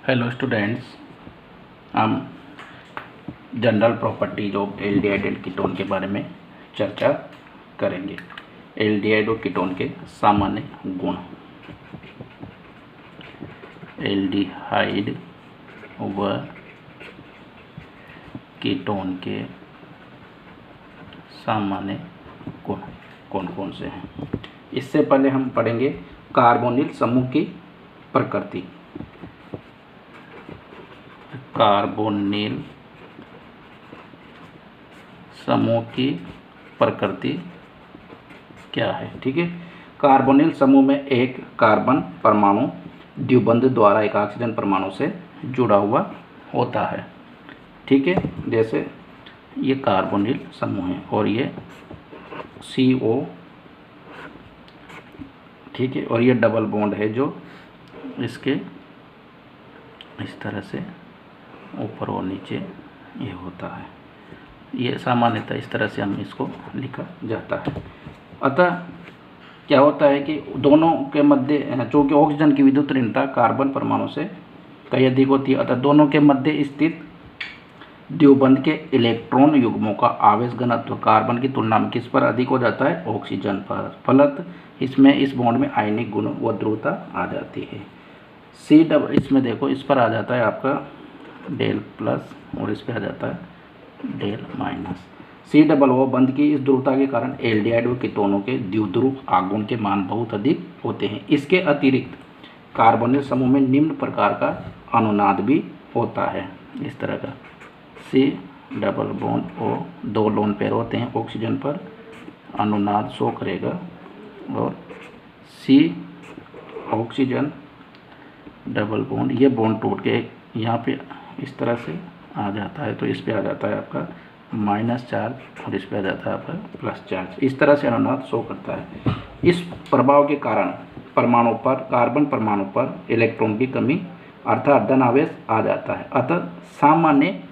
Hello students, हम general properties of aldehyde and ketone के बारे में चर्चा करेंगे। एल्डिहाइड और कीटोन के सामान्य गुण। एल्डिहाइड व कीटोन के सामान्य गुण कौन कौन से हैं। इससे पहले हम पढ़ेंगे कार्बोनिल समूह की प्रकृति। कार्बोनिल समूह की प्रकृति क्या है। ठीक है, कार्बोनिल समूह में एक कार्बन परमाणु द्विबंध द्वारा एक ऑक्सीजन परमाणु से जुड़ा हुआ होता है। ठीक है, जैसे ये कार्बोनिल समूह है और ये CO, ठीक है, और ये डबल बॉन्ड है जो इसके इस तरह से ऊपर और नीचे ये होता है। ये सामान्यतः इस तरह से हम इसको लिखा जाता है। अतः क्या होता है कि दोनों के मध्य चूँकि ऑक्सीजन की विद्युत ऋणता कार्बन परमाणु से कहीं अधिक होती है, अतः दोनों के मध्य स्थित द्विबंध के इलेक्ट्रॉन युग्मों का आवेश घनत्व कार्बन की तुलना में किस पर अधिक हो जाता है, ऑक्सीजन पर। फलत इसमें इस बॉन्ड में आयनिक गुण व ध्रुवता आ जाती है। C डबल, इसमें देखो इस पर आ जाता है आपका डेल प्लस और इस पर आ जाता है del minus. C double O बंध की इस ध्रुवता के कारण एल्डिहाइड और कीटोनों के द्विध्रुव आघूर्ण के मान बहुत अधिक होते हैं। इसके अतिरिक्त कार्बोनिल समूह में निम्न प्रकार का अनुनाद भी होता है। इस तरह का C डबल बॉन्ड O, दो लोन पेयर होते हैं ऑक्सीजन पर, अनुनाद शो करेगा। और C ऑक्सीजन डबल बॉन्ड, ये बॉन्ड टूट के यहाँ पे इस तरह से आ जाता है, तो इस पे आ जाता है आपका माइनस चार्ज और इस पे आ जाता है आपका प्लस चार्ज। इस तरह से अनुनाद शो करता है। इस प्रभाव के कारण परमाणु पर, कार्बन परमाणु पर इलेक्ट्रॉन की कमी अर्थात धन आवेश आ जाता है। अतः सामान्य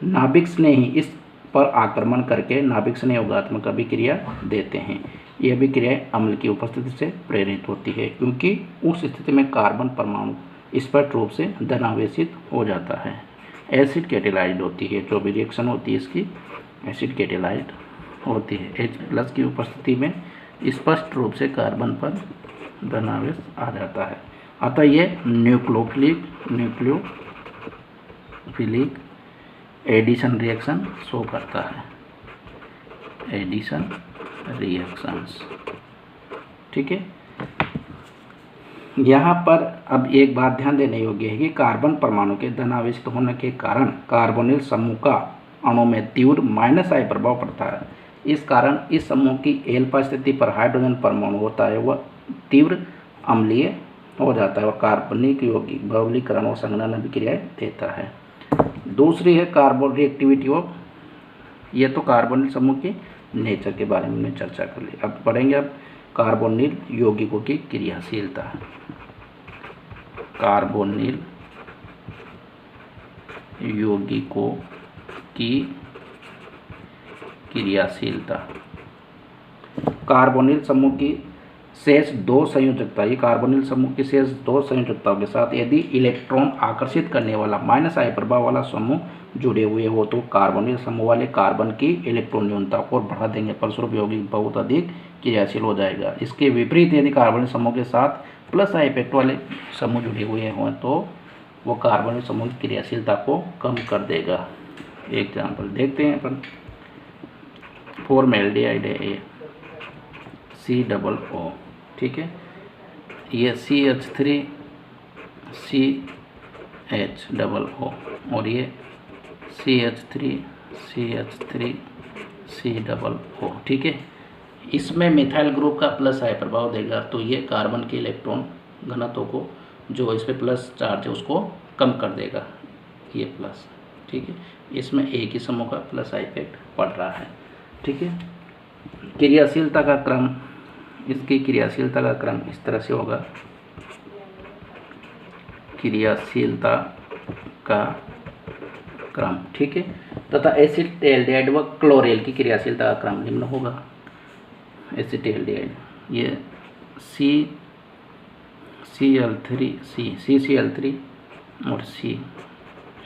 नाभिक स्नेही इस पर आक्रमण करके नाभिक संयोगात्मक अभिक्रिया देते हैं। यह अभिक्रिया अम्ल की उपस्थिति से प्रेरित होती है, क्योंकि उस स्थिति में कार्बन परमाणु स्पष्ट रूप से धनावेशित हो जाता है। एसिड कैटेलाइज्ड होती है, जो भी रिएक्शन होती है इसकी एसिड कैटेलाइज्ड होती है। H+ की उपस्थिति में स्पष्ट रूप से कार्बन पर धनावेश आ जाता है। अतः यह न्यूक्लियोफिलिक एडिशन रिएक्शन शो करता है। एडिशन रिएक्शंस, ठीक है। यहाँ पर अब एक बात ध्यान देने योग्य है कि कार्बन परमाणु के धनावेशित होने के कारण कार्बोनिल समूह का अणु में तीव्र -I प्रभाव पड़ता है। इस कारण इस समूह की एल्फा स्थिति पर हाइड्रोजन परमाणु होता है वह तीव्र अम्लीय हो जाता है और कार्बनिक यौगिक बहुलीकरण और संघनन अभिक्रियाएं देता है। दूसरी है कार्बन रिएक्टिविटी ऑफ, यह तो कार्बोनिल समूह के नेचर के बारे में हमने चर्चा कर ली। अब पढ़ेंगे अब कार्बोनिल यौगिकों की क्रियाशीलता। कार्बोनिल यौगिकों की क्रियाशीलता। कार्बोनिल समूह की शेष दो संयोजकता, ये कार्बोनिल समूह की शेष दो संयोजकताओं के साथ यदि इलेक्ट्रॉन आकर्षित करने वाला -I प्रभाव वाला समूह जुड़े हुए हो तो कार्बोनिल समूह वाले कार्बन की इलेक्ट्रॉन न्यूनता को बढ़ा देंगे, फलस्वरूप यौगिक बहुत अधिक क्रियाशील हो जाएगा। इसके विपरीत यदि कार्बोनिल समूह के साथ +I इफेक्ट वाले समूह जुड़े हुए हों तो वो कार्बोनिल समूह की क्रियाशीलता को कम कर देगा। एग्जाम्पल देखते हैं अपन। फॉर्मेल्डिहाइड है C डबल O, ठीक है, ये CH3 CH डबल O और ये CH3 C डबल O, ठीक है। इसमें मिथाइल ग्रुप का +I प्रभाव देगा, तो ये कार्बन के इलेक्ट्रॉन घनत्व को, जो इस पे प्लस चार्ज है, उसको कम कर देगा, ये प्लस, ठीक है। इसमें एक ही समूह का +I इफेक्ट पड़ रहा है, ठीक है। क्रियाशीलता का क्रम, इसकी क्रियाशीलता का क्रम इस तरह से होगा। क्रियाशीलता का क्रम, ठीक है, तथा एसिड एल्डिहाइड व क्लोरेल की क्रियाशीलता का क्रम निम्न होगा। एसिड एल्डिहाइड, ये CCl3 और C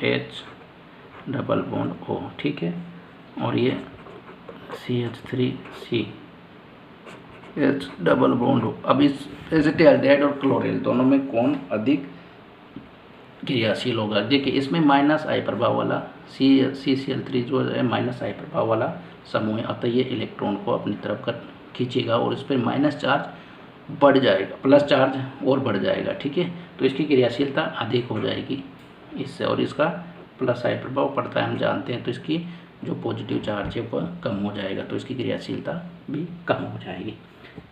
H double bond O, ठीक है। और ये CH3 C H double bond O. अब इस एसिटाल्डिहाइड और क्लोरीन दोनों में कौन अधिक क्रियाशील होगा? देखिए इसमें -I प्रभाव वाला CCl3 जो है -I प्रभाव वाला समूह है, अतः ये इलेक्ट्रॉन को अपनी तरफ कर खींचेगा और इस पर माइनस चार्ज बढ़ जाएगा, प्लस चार्ज और बढ़ जाएगा, ठीक है। तो इसकी क्रियाशीलता अधिक हो जाएगी इससे, और इसका +I प्रभाव पड़ता है हम जानते हैं, तो इसकी जो पॉजिटिव चार्ज है वह कम हो जाएगा, तो इसकी क्रियाशीलता भी कम हो जाएगी।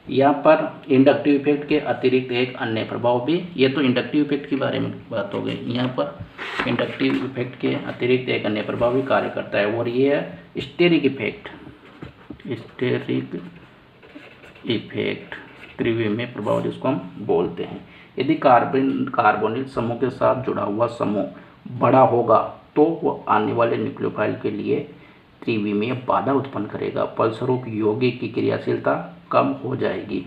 यहाँ पर इंडक्टिव इफेक्ट के अतिरिक्त एक अन्य प्रभाव भी, ये तो इंडक्टिव इफेक्ट के बारे में बात हो गई, यहाँ पर इंडक्टिव इफेक्ट के अतिरिक्त एक अन्य प्रभाव भी कार्य करता है और ये है स्टेरिक इफेक्ट। स्टेरिक इफेक्ट त्रिविमीय प्रभाव जिसको हम बोलते हैं। यदि कार्बोनिल समूह के साथ जुड़ा हुआ समूह बड़ा होगा तो वह आने वाले न्यूक्लियोफाइल के लिए त्रिविमीय बाधा उत्पन्न करेगा, फलस्वरूप यौगिक की क्रियाशीलता कम हो जाएगी,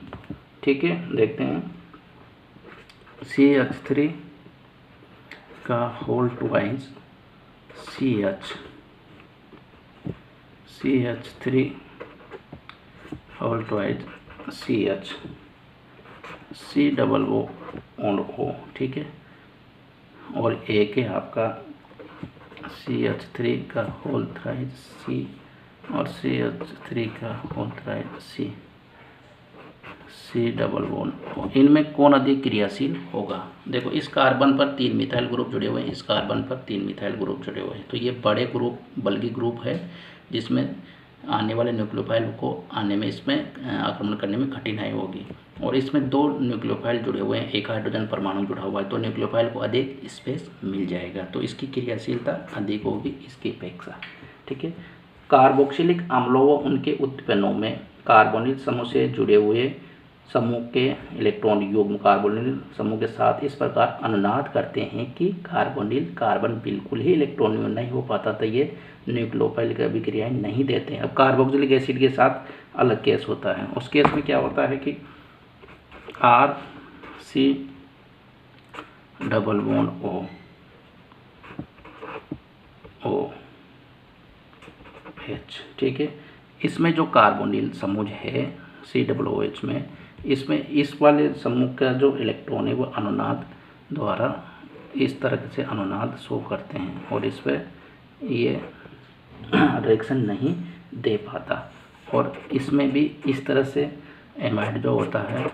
ठीक है। देखते हैं CH3 का whole twice CH3 whole twice CH C double O और O, ठीक है। और एक है आपका CH3 का होल थ्राइस C और CH3 का whole thrice C double bond O। इनमें कौन अधिक क्रियाशील होगा? देखो इस कार्बन पर 3 मिथाइल ग्रुप जुड़े हुए हैं, इस कार्बन पर 3 मिथाइल ग्रुप जुड़े हुए हैं, तो ये बड़े ग्रुप बल्कि ग्रुप है जिसमें आने वाले न्यूक्लियोफाइल को आने में, इसमें आक्रमण करने में कठिनाई होगी। और इसमें 2 न्यूक्लियोफाइल जुड़े हुए हैं, एक हाइड्रोजन परमाणु जुड़ा हुआ है, तो न्यूक्लियोफाइल को अधिक स्पेस मिल जाएगा, तो इसकी क्रियाशीलता अधिक होगी इसकी अपेक्षा, ठीक है। कार्बोक्सिलिक अम्लों व उनके उत्पन्नों में कार्बोनिल समूह से जुड़े हुए समूह के इलेक्ट्रॉन युग्म कार्बोनिल समूह के साथ इस प्रकार अनुनाद करते हैं कि कार्बन बिल्कुल ही इलेक्ट्रॉन नहीं हो पाता, तो ये न्यूक्लियोफाइल की अभिक्रियाएं नहीं देते हैं। अब कार्बोक्सिलिक एसिड के साथ अलग केस होता है, उस केस में क्या होता है कि RC डबल बॉन्ड OH, ठीक है। इसमें जो कार्बोनिल समूह है COOH में, इसमें इस वाले समूह का जो इलेक्ट्रॉन है वो अनुनाद द्वारा इस तरह से अनुनाद शो करते हैं और इस पर ये रिएक्शन नहीं दे पाता। और इसमें भी इस तरह से एमाइड जो होता है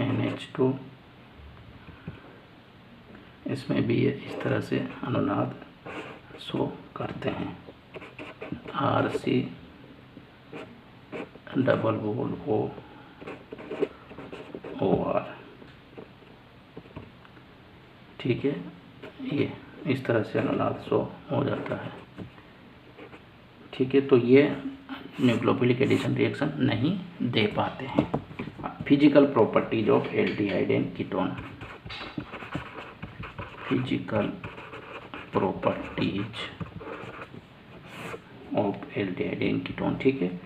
NH2, इसमें भी ये इस तरह से अनुनाद शो करते हैं, RC डबल बॉन्ड OR, ठीक है। ये इस तरह से अनुनाद शो हो जाता है, ठीक है। तो ये न्यूक्लियोफिलिक एडिशन रिएक्शन नहीं दे पाते हैं। Physical properties of aldehyde and ketone. Physical properties of aldehyde and ketone, ठीक है।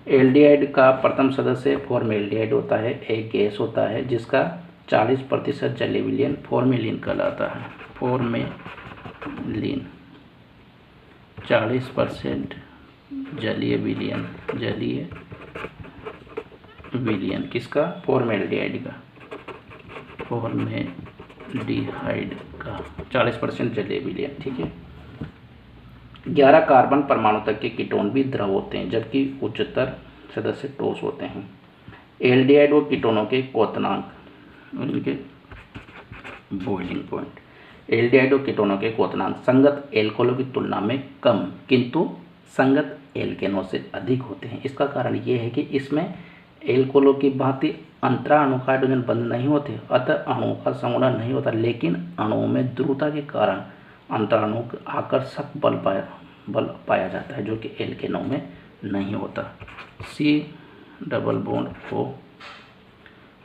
एल्डिहाइड का प्रथम सदस्य फॉर्मेल्डिहाइड होता है, एक गैस होता है जिसका 40% जलीय विलयन फॉर्मेलिन कहलाता है। फॉर्मेलिन 40% जलीय विलयन किसका? फॉर्मेल्डिहाइड का। फॉर्मेल्डिहाइड का 40% जलीय विलयन, ठीक है। 11 कार्बन परमाणु तक के कीटोन भी द्रव होते हैं जबकि उच्चतर सदस्य ठोस होते हैं। एल्डिहाइड और कीटोनों के क्वथनांक, उनके बॉइलिंग पॉइंट। एल्डिहाइड और कीटोनों के क्वथनांक संगत एल्कोहलों की तुलना में कम किंतु संगत एल्केनों से अधिक होते हैं। इसका कारण ये है कि इसमें एल्कोहलों की भांति अंतरा अणु का हाइड्रोजन बंध नहीं होते, अतः अणुओं का संगुणन नहीं होता, लेकिन अणुओं में द्रुतता के कारण अंतराणु आकर्षक बल पाया जाता है जो कि एल्केनों में नहीं होता। C डबल बॉन्ड O,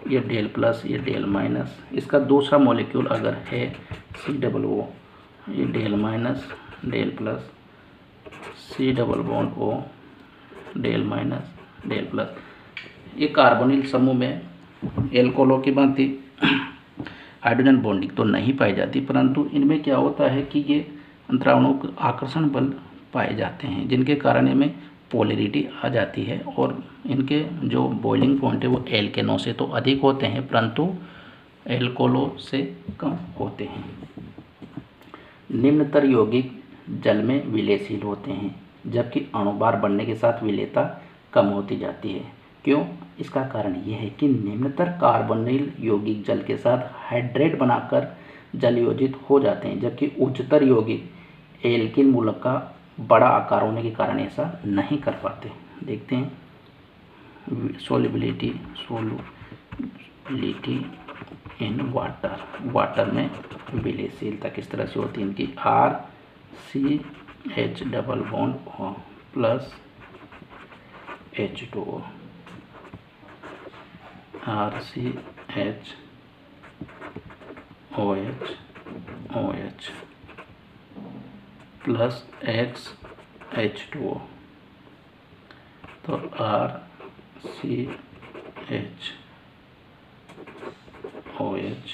ये डेल प्लस, ये डेल माइनस, इसका दूसरा मॉलिक्यूल अगर है C डबल O, ये del minus del plus, C double bond O, del minus del plus. ये कार्बोनिल समूह में एल्कोहलों की भांति हाइड्रोजन बॉन्डिंग तो नहीं पाई जाती, परंतु इनमें क्या होता है कि ये अंतराणु आकर्षण बल पाए जाते हैं, जिनके कारण इनमें पोलैरिटी आ जाती है और इनके जो बॉइलिंग पॉइंट है वो एल्केनों से तो अधिक होते हैं परंतु एल्कोलो से कम होते हैं। निम्नतर यौगिक जल में विलयशील होते हैं, जबकि अणुभार बढ़ने के साथ विलेयता कम होती जाती है। क्यों? इसका कारण यह है कि निम्नतर कार्बोनिल यौगिक जल के साथ हाइड्रेट बनाकर जलयोजित हो जाते हैं, जबकि उच्चतर यौगिक एल्किल मूलक का बड़ा आकार होने के कारण ऐसा नहीं कर पाते। देखते हैं सोल्युबिलिटी इन वाटर में विलयशीलता किस तरह से होती है इनकी। RCH double bond O plus H2O, RCH OH plus XH2O, तो RCH OH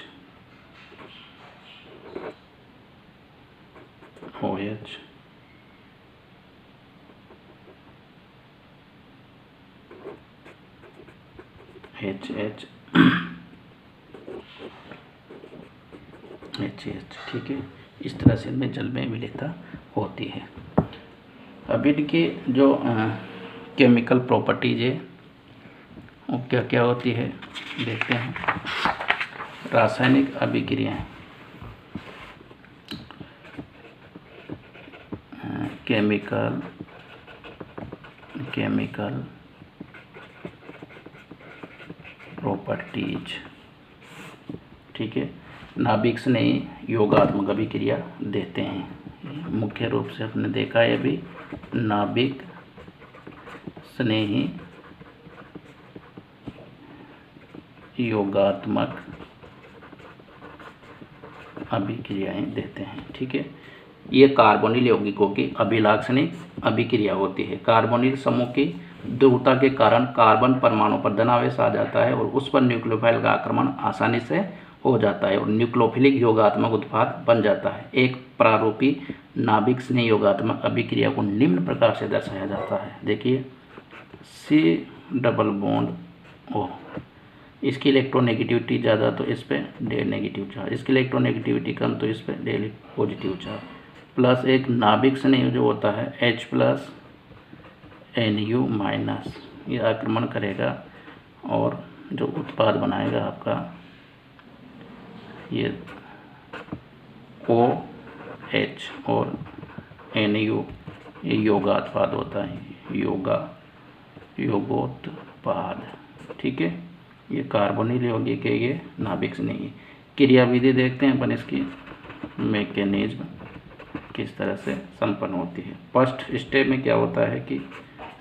HH ठीक है। इस तरह से इनमें जल में विलेयता होती है। अब इनकी जो केमिकल प्रॉपर्टीज है वो क्या क्या होती है देखते हैं। रासायनिक अभिक्रियाएं, केमिकल प्रॉपर्टीज, ठीक है। नाभिक स्नेही योगात्मक अभिक्रिया देते हैं। मुख्य रूप से आपने देखा है अभी नाभिक स्नेही योगात्मक अभिक्रियाएं देते हैं, ठीक है। ये कार्बोनिल यौगिकों की अभिलाक्षणिक अभिक्रिया होती है। कार्बोनिल समूह की ध्रुवता के कारण कार्बन परमाणु पर धनावेश आ जाता है और उस पर न्यूक्लियोफाइल का आक्रमण आसानी से हो जाता है और न्यूक्लियोफिलिक योगात्मक उत्पाद बन जाता है। एक प्रारूपी नाभिक स्नेही योगात्मक अभिक्रिया को निम्न प्रकार से दर्शाया जाता है। देखिए C डबल बॉन्ड O, इसकी इलेक्ट्रोनेगेटिविटी ज़्यादा तो इस पर डेल नेगेटिव चार्ज, इसकी इलेक्ट्रोनेगेटिविटी कम तो इस पर डेल पॉजिटिव चार्ज, प्लस एक नाभिक स्नेही जो होता है H प्लस NU माइनस, ये आक्रमण करेगा और जो उत्पाद बनाएगा आपका ये OH और NU, ये योगात्पाद होता है, योगोत्पाद, ठीक है। ये कार्बोनिल यौगिक है, ये नाभिक स्नेही। क्रियाविधि देखते हैं अपन इसकी, मैकेनिज्म किस तरह से संपन्न होती है। फर्स्ट स्टेप में क्या होता है कि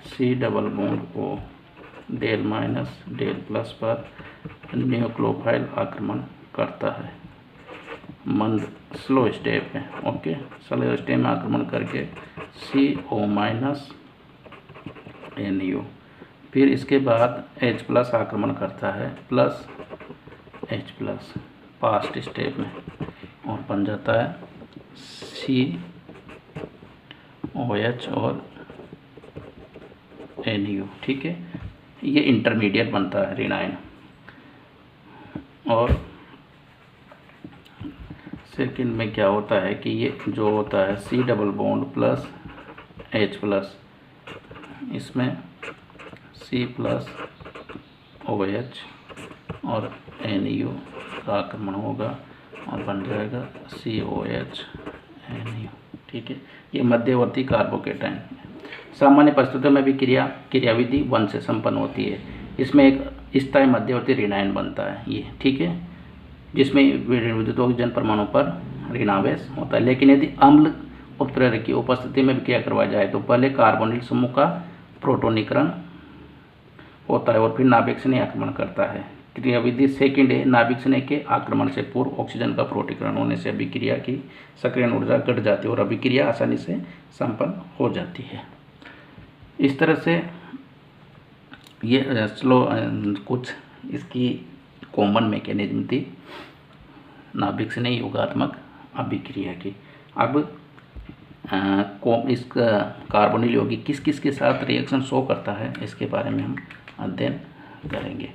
C double bond O del minus del plus पर न्यूक्लियोफाइल आक्रमण करता है। मंद स्लो स्टेप है, ओके। स्लो स्टेप में आक्रमण करके CO माइनस NU, फिर इसके बाद H प्लस आक्रमण करता है plus H plus fast step में और बन जाता है COH और NU, ठीक है। ये इंटरमीडिएट बनता है ऋणायन। और सेकंड में क्या होता है कि ये जो होता है C double bond plus H plus, इसमें C प्लस OH और NU का आक्रमण होगा और बन जाएगा COH NU, ठीक है। ये मध्यवर्ती कार्बोकेटाइन। सामान्य परिस्थितियों में भी क्रियाविधि 1 से संपन्न होती है। इसमें एक स्थायी मध्यवर्ती ऋणायन बनता है ये, ठीक है, जिसमें विद्युत ऑक्सीजन परमाणु पर ऋणावेश होता है। लेकिन यदि अम्ल उत्प्रेरक की उपस्थिति में विक्रिया करवाई जाए तो पहले कार्बोनिल समूह का प्रोटोनीकरण होता है और फिर नाभिक स्नेही आक्रमण करता है। क्रियाविधि सेकंड है, नाभिक स्नेही के आक्रमण से पूर्व ऑक्सीजन का प्रोटीकरण होने से अभिक्रिया की सक्रियण ऊर्जा घट जाती है और अभिक्रिया आसानी से संपन्न हो जाती है। इस तरह से ये स्लो कुछ इसकी कॉमन मैकेनिज्म थी। नाभिक से नहीं योगात्मक अभिक्रिया की। अब इस कार्बोनिल यौगिक किस किस के साथ रिएक्शन शो करता है इसके बारे में हम अध्ययन करेंगे।